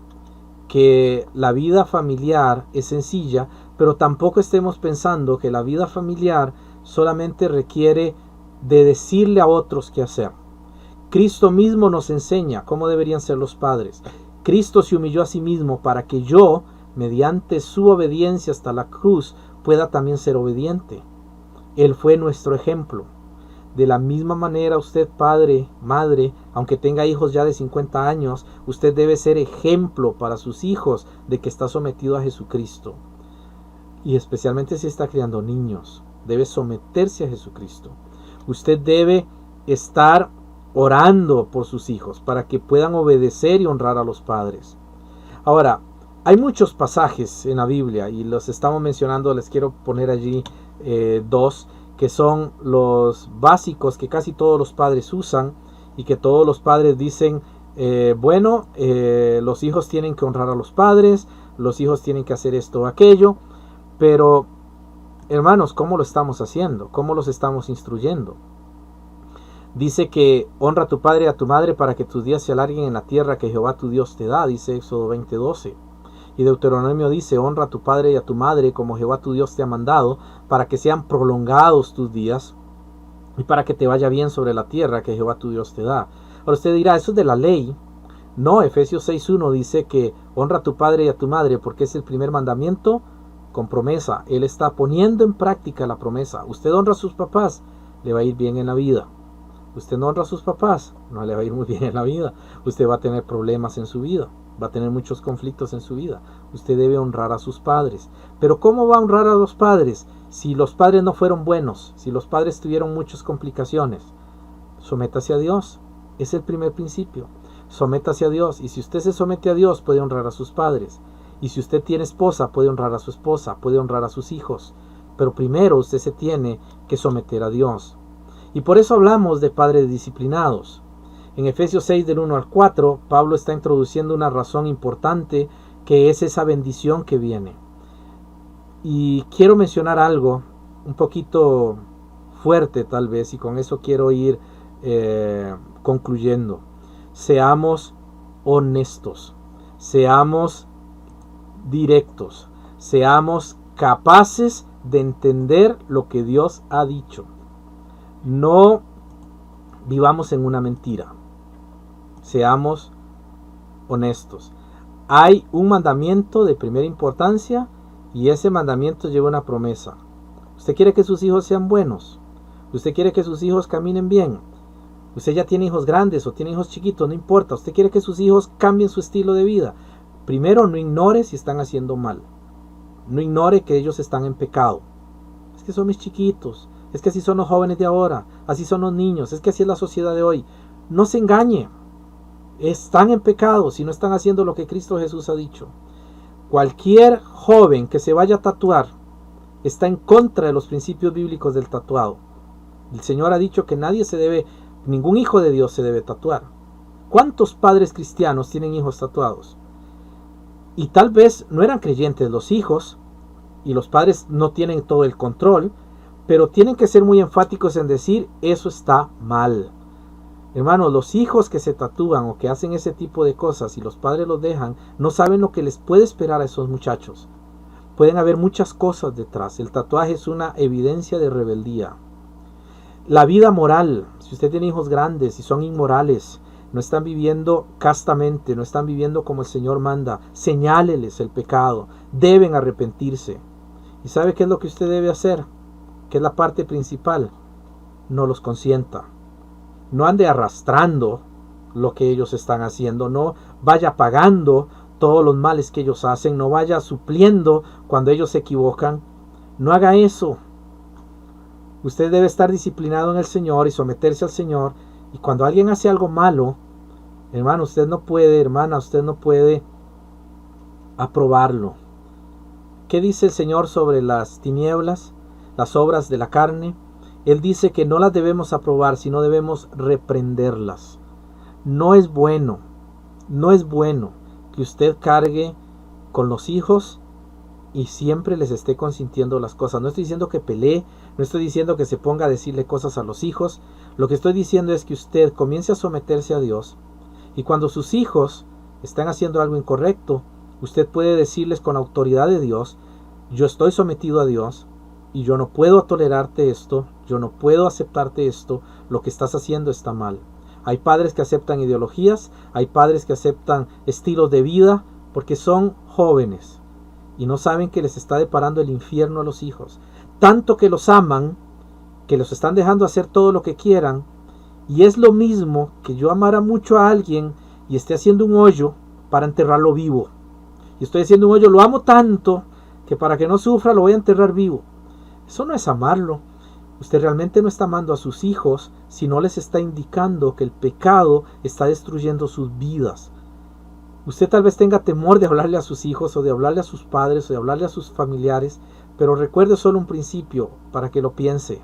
que la vida familiar es sencilla, pero tampoco estemos pensando que la vida familiar solamente requiere de decirle a otros qué hacer. Cristo mismo nos enseña cómo deberían ser los padres. Cristo se humilló a sí mismo para que yo, mediante su obediencia hasta la cruz, pueda también ser obediente. Él fue nuestro ejemplo. De la misma manera, usted, padre, madre, aunque tenga hijos ya de 50 años, usted debe ser ejemplo para sus hijos de que está sometido a Jesucristo. Y especialmente si está criando niños, debe someterse a Jesucristo. Usted debe estar orando por sus hijos para que puedan obedecer y honrar a los padres. Ahora, hay muchos pasajes en la Biblia y los estamos mencionando, les quiero poner allí dos que son los básicos que casi todos los padres usan y que todos los padres dicen, los hijos tienen que honrar a los padres, los hijos tienen que hacer esto o aquello, pero hermanos, ¿cómo lo estamos haciendo? ¿Cómo los estamos instruyendo? Dice que honra a tu padre y a tu madre para que tus días se alarguen en la tierra que Jehová tu Dios te da, dice Éxodo 20:12. Y Deuteronomio dice, honra a tu padre y a tu madre como Jehová tu Dios te ha mandado, para que sean prolongados tus días y para que te vaya bien sobre la tierra que Jehová tu Dios te da. Ahora usted dirá, eso es de la ley. No, Efesios 6:1 dice que honra a tu padre y a tu madre porque es el primer mandamiento con promesa. Él está poniendo en práctica la promesa. Usted honra a sus papás, le va a ir bien en la vida. Usted no honra a sus papás, no le va a ir muy bien en la vida. Usted va a tener problemas en su vida, va a tener muchos conflictos en su vida. Usted debe honrar a sus padres. Pero ¿cómo va a honrar a los padres si los padres no fueron buenos? Si los padres tuvieron muchas complicaciones. Sométase a Dios. Es el primer principio. Sométase a Dios. Y si usted se somete a Dios, puede honrar a sus padres. Y si usted tiene esposa, puede honrar a su esposa, puede honrar a sus hijos. Pero primero usted se tiene que someter a Dios. Y por eso hablamos de padres disciplinados. En Efesios 6 del 1 al 4, Pablo está introduciendo una razón importante que es esa bendición que viene. Y quiero mencionar algo un poquito fuerte tal vez, y con eso quiero ir concluyendo. Seamos honestos, seamos directos, seamos capaces de entender lo que Dios ha dicho. No vivamos en una mentira. Seamos honestos. Hay un mandamiento de primera importancia y ese mandamiento lleva una promesa. Usted quiere que sus hijos sean buenos. Usted quiere que sus hijos caminen bien. Usted ya tiene hijos grandes o tiene hijos chiquitos, no importa. Usted quiere que sus hijos cambien su estilo de vida. Primero, no ignore si están haciendo mal. No ignore que ellos están en pecado. Es que son mis chiquitos. Es que así son los jóvenes de ahora, así son los niños, es que así es la sociedad de hoy. No se engañe, están en pecado si no están haciendo lo que Cristo Jesús ha dicho. Cualquier joven que se vaya a tatuar está en contra de los principios bíblicos del tatuado. El Señor ha dicho que ningún hijo de Dios se debe tatuar. ¿Cuántos padres cristianos tienen hijos tatuados? Y tal vez no eran creyentes los hijos, y los padres no tienen todo el control, pero tienen que ser muy enfáticos en decir, eso está mal. Hermanos, los hijos que se tatúan o que hacen ese tipo de cosas y los padres los dejan, no saben lo que les puede esperar a esos muchachos. Pueden haber muchas cosas detrás. El tatuaje es una evidencia de rebeldía. La vida moral, si usted tiene hijos grandes y son inmorales, no están viviendo castamente, no están viviendo como el Señor manda, señáleles el pecado, deben arrepentirse. ¿Y sabe qué es lo que usted debe hacer? Que es la parte principal, no los consienta. No ande arrastrando lo que ellos están haciendo, no vaya pagando todos los males que ellos hacen, no vaya supliendo cuando ellos se equivocan. No haga eso. Usted debe estar disciplinado en el Señor y someterse al Señor. Y cuando alguien hace algo malo, hermano, usted no puede, hermana, usted no puede aprobarlo. ¿Qué dice el Señor sobre las tinieblas? Las obras de la carne. Él dice que no las debemos aprobar, sino debemos reprenderlas. No es bueno que usted cargue con los hijos y siempre les esté consintiendo las cosas. No estoy diciendo que pelee, no estoy diciendo que se ponga a decirle cosas a los hijos. Lo que estoy diciendo es que usted comience a someterse a Dios, y cuando sus hijos están haciendo algo incorrecto, usted puede decirles con la autoridad de Dios: yo estoy sometido a Dios y yo no puedo tolerarte esto, yo no puedo aceptarte esto, lo que estás haciendo está mal. Hay padres que aceptan ideologías, hay padres que aceptan estilos de vida porque son jóvenes y no saben que les está deparando el infierno a los hijos. Tanto que los aman, que los están dejando hacer todo lo que quieran. Y es lo mismo que yo amara mucho a alguien y esté haciendo un hoyo para enterrarlo vivo. Y estoy haciendo un hoyo, lo amo tanto que para que no sufra lo voy a enterrar vivo. Eso no es amarlo. Usted realmente no está amando a sus hijos si no les está indicando que el pecado está destruyendo sus vidas. Usted tal vez tenga temor de hablarle a sus hijos o de hablarle a sus padres o de hablarle a sus familiares, pero recuerde solo un principio para que lo piense.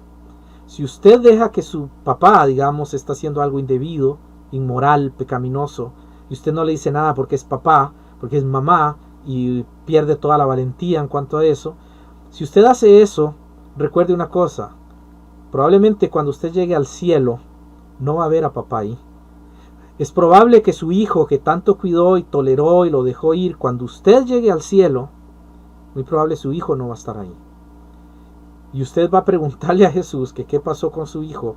Si usted deja que su papá, digamos, está haciendo algo indebido, inmoral, pecaminoso, y usted no le dice nada porque es papá, porque es mamá, y pierde toda la valentía en cuanto a eso, si usted hace eso, recuerde una cosa: probablemente cuando usted llegue al cielo, no va a ver a papá ahí. Es probable que su hijo, que tanto cuidó y toleró y lo dejó ir, cuando usted llegue al cielo, muy probable su hijo no va a estar ahí. Y usted va a preguntarle a Jesús que qué pasó con su hijo.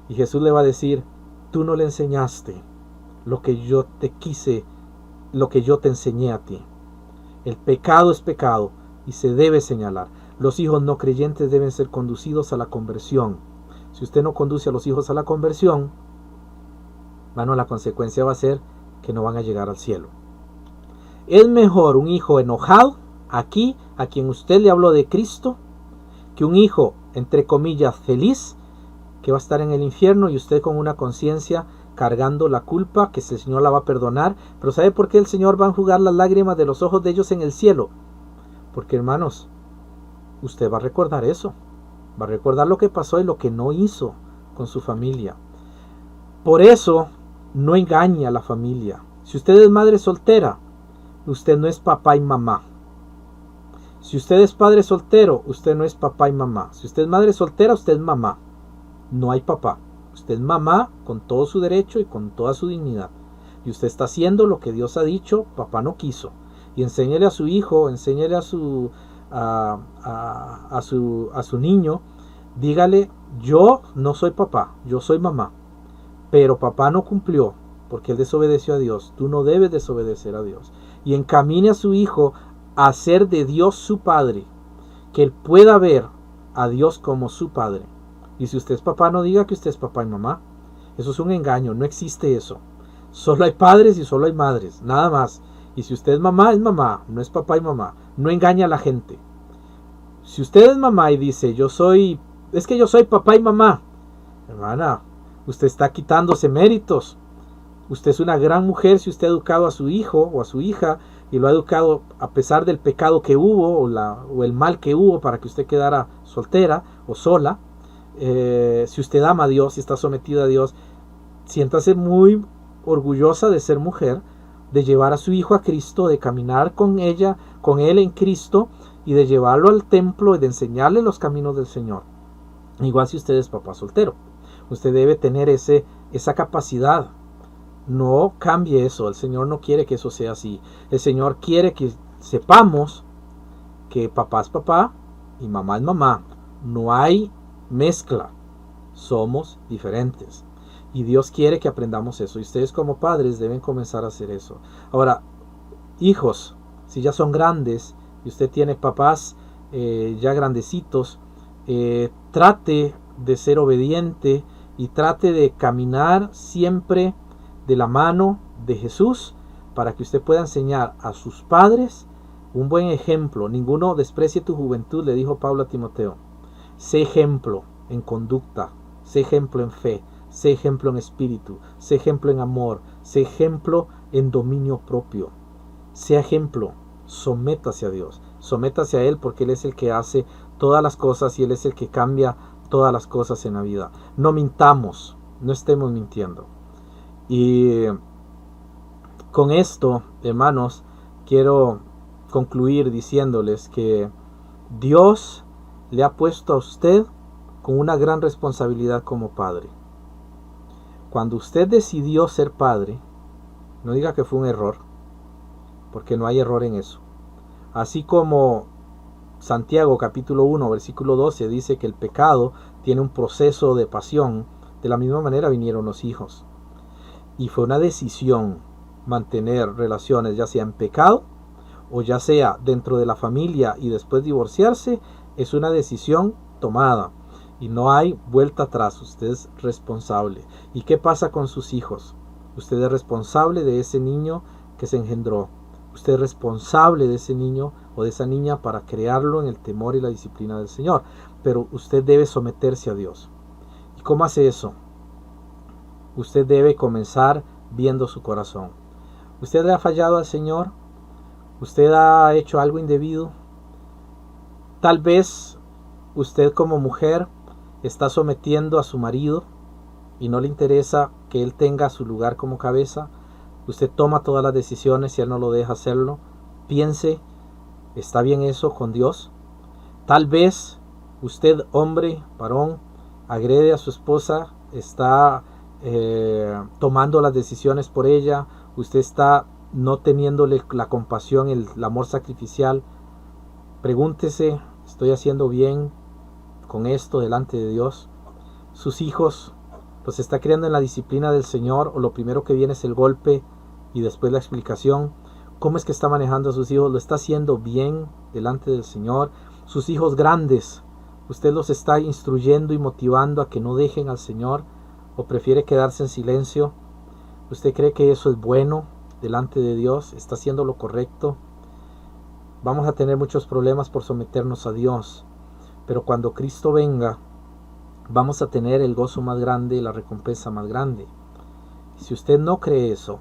Y Jesús le va a decir: tú no le enseñaste lo que yo te quise, lo que yo te enseñé a ti. El pecado es pecado y se debe señalar. Los hijos no creyentes deben ser conducidos a la conversión. Si usted no conduce a los hijos a la conversión, bueno, la consecuencia va a ser que no van a llegar al cielo. Es mejor un hijo enojado aquí, a quien usted le habló de Cristo, que un hijo, entre comillas, feliz, que va a estar en el infierno y usted con una conciencia cargando la culpa, que el Señor la va a perdonar. Pero ¿sabe por qué el Señor va a enjugar las lágrimas de los ojos de ellos en el cielo? Porque, hermanos, usted va a recordar eso. Va a recordar lo que pasó y lo que no hizo con su familia. Por eso, no engañe a la familia. Si usted es madre soltera, usted no es papá y mamá. Si usted es padre soltero, usted no es papá y mamá. Si usted es madre soltera, usted es mamá. No hay papá. Usted es mamá con todo su derecho y con toda su dignidad. Y usted está haciendo lo que Dios ha dicho, papá no quiso. Y enséñele a su hijo, enséñele a su niño, dígale: yo no soy papá, yo soy mamá. Pero papá no cumplió porque él desobedeció a Dios. Tú no debes desobedecer a Dios. Y encamine a su hijo a ser de Dios su padre, que él pueda ver a Dios como su padre. Y si usted es papá, no diga que usted es papá y mamá. Eso es un engaño, no existe eso. Solo hay padres y solo hay madres, nada más. Y si usted es mamá, no es papá y mamá. No engaña a la gente. Si usted es mamá y dice: es que yo soy papá y mamá, hermana, usted está quitándose méritos. Usted es una gran mujer si usted ha educado a su hijo o a su hija y lo ha educado a pesar del pecado que hubo o el mal que hubo para que usted quedara soltera o sola. Si usted ama a Dios y está sometida a Dios, siéntase muy orgullosa de ser mujer, de llevar a su hijo a Cristo, de caminar con él en Cristo y de llevarlo al templo y de enseñarle los caminos del Señor. Igual si usted es papá soltero, usted debe tener esa capacidad. No cambie eso. El Señor no quiere que eso sea así. El Señor quiere que sepamos que papá es papá y mamá es mamá. No hay mezcla. Somos diferentes. Y Dios quiere que aprendamos eso. Y ustedes como padres deben comenzar a hacer eso. Ahora, hijos, si ya son grandes y usted tiene papás ya grandecitos, trate de ser obediente y trate de caminar siempre de la mano de Jesús para que usted pueda enseñar a sus padres un buen ejemplo. Ninguno desprecie tu juventud, le dijo Pablo a Timoteo. Sé ejemplo en conducta, sé ejemplo en fe, sé ejemplo en espíritu, sé ejemplo en amor, sé ejemplo en dominio propio. Sea ejemplo, sométase a Dios, sométase a Él porque Él es el que hace todas las cosas y Él es el que cambia todas las cosas en la vida. No mintamos, no estemos mintiendo. Y con esto, hermanos, quiero concluir diciéndoles que Dios le ha puesto a usted con una gran responsabilidad como padre. Cuando usted decidió ser padre, no diga que fue un error, porque no hay error en eso. Así como Santiago capítulo 1 versículo 12 dice que el pecado tiene un proceso de pasión, de la misma manera vinieron los hijos. Y fue una decisión mantener relaciones, ya sea en pecado o ya sea dentro de la familia y después divorciarse, es una decisión tomada. Y no hay vuelta atrás, usted es responsable. ¿Y qué pasa con sus hijos? Usted es responsable de ese niño que se engendró. Usted es responsable de ese niño o de esa niña para crearlo en el temor y la disciplina del Señor. Pero usted debe someterse a Dios. ¿Y cómo hace eso? Usted debe comenzar viendo su corazón. ¿Usted le ha fallado al Señor? ¿Usted ha hecho algo indebido? Tal vez usted como mujer está sometiendo a su marido y no le interesa que él tenga su lugar como cabeza. Usted toma todas las decisiones y él no lo deja hacerlo. Piense, ¿está bien eso con Dios? Tal vez usted, hombre, varón, agrede a su esposa, está tomando las decisiones por ella, usted está no teniéndole la compasión, el amor sacrificial. Pregúntese, ¿estoy haciendo bien con esto delante de Dios? Sus hijos los está criando en la disciplina del Señor, o lo primero que viene es el golpe y después la explicación. ¿Cómo es que está manejando a sus hijos? ¿Lo está haciendo bien delante del Señor? Sus hijos grandes, ¿usted los está instruyendo y motivando a que no dejen al Señor? ¿O prefiere quedarse en silencio? ¿Usted cree que eso es bueno delante de Dios? ¿Está haciendo lo correcto? Vamos a tener muchos problemas por someternos a Dios, pero cuando Cristo venga, vamos a tener el gozo más grande y la recompensa más grande. Si usted no cree eso,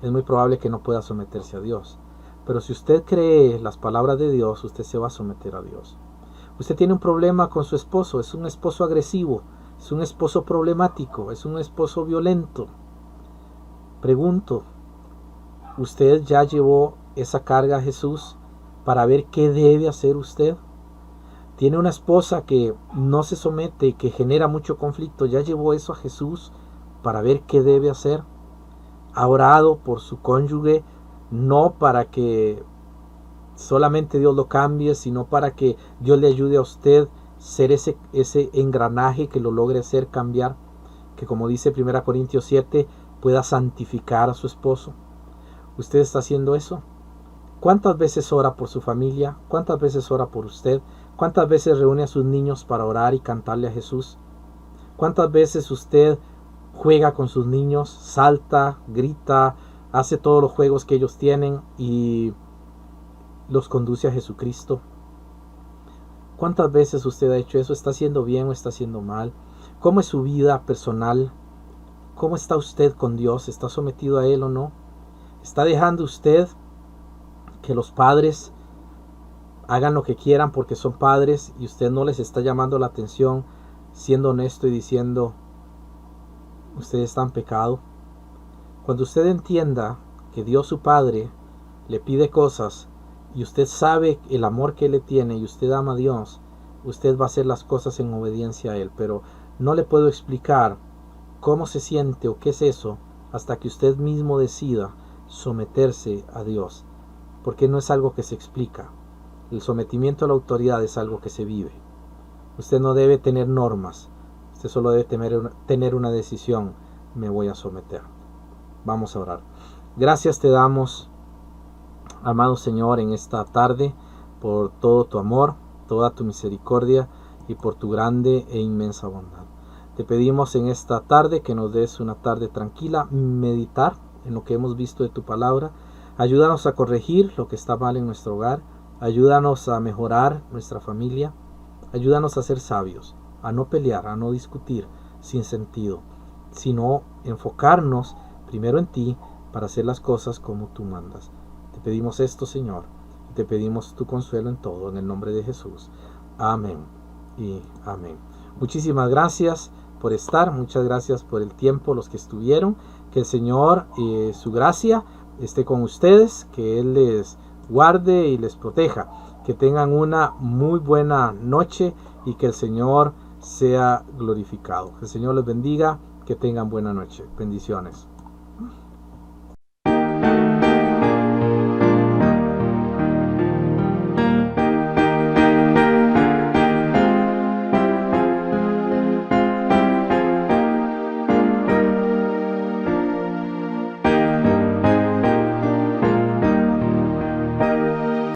es muy probable que no pueda someterse a Dios. Pero si usted cree las palabras de Dios, usted se va a someter a Dios. Usted tiene un problema con su esposo, es un esposo agresivo, es un esposo problemático, es un esposo violento. Pregunto, ¿usted ya llevó esa carga a Jesús para ver qué debe hacer usted? Tiene una esposa que no se somete y que genera mucho conflicto, ¿ya llevó eso a Jesús para ver qué debe hacer? ¿Ha orado por su cónyuge? No para que solamente Dios lo cambie, sino para que Dios le ayude a usted ser ese engranaje que lo logre hacer cambiar, que como dice 1 Corintios 7, pueda santificar a su esposo. ¿Usted está haciendo eso? ¿Cuántas veces ora por su familia? ¿Cuántas veces ora por usted? ¿Cuántas veces reúne a sus niños para orar y cantarle a Jesús? ¿Cuántas veces usted juega con sus niños, salta, grita, hace todos los juegos que ellos tienen y los conduce a Jesucristo? ¿Cuántas veces usted ha hecho eso? ¿Está haciendo bien o está haciendo mal? ¿Cómo es su vida personal? ¿Cómo está usted con Dios? ¿Está sometido a Él o no? ¿Está dejando usted que los padres hagan lo que quieran porque son padres y usted no les está llamando la atención, siendo honesto y diciendo, usted está en pecado? Cuando usted entienda que Dios su Padre le pide cosas y usted sabe el amor que Él le tiene y usted ama a Dios, usted va a hacer las cosas en obediencia a Él. Pero no le puedo explicar cómo se siente o qué es eso hasta que usted mismo decida someterse a Dios, porque no es algo que se explica. El sometimiento a la autoridad es algo que se vive. Usted no debe tener normas, usted solo debe tener una decisión: me voy a someter. Vamos a orar. Gracias te damos, amado Señor, en esta tarde por todo tu amor, toda tu misericordia y por tu grande e inmensa bondad. Te pedimos en esta tarde que nos des una tarde tranquila, meditar en lo que hemos visto de tu palabra. Ayúdanos a corregir lo que está mal en nuestro hogar. Ayúdanos a mejorar nuestra familia. Ayúdanos a ser sabios, a no pelear, a no discutir sin sentido, sino enfocarnos primero en ti para hacer las cosas como tú mandas. Te pedimos esto, Señor, y te pedimos tu consuelo en todo, en el nombre de Jesús. Amén y amén. Muchísimas gracias por estar, muchas gracias por el tiempo, los que estuvieron. Que el Señor, su gracia, esté con ustedes, que Él les guarde y les proteja. Que tengan una muy buena noche y que el Señor sea glorificado. Que el Señor les bendiga, que tengan buena noche. Bendiciones.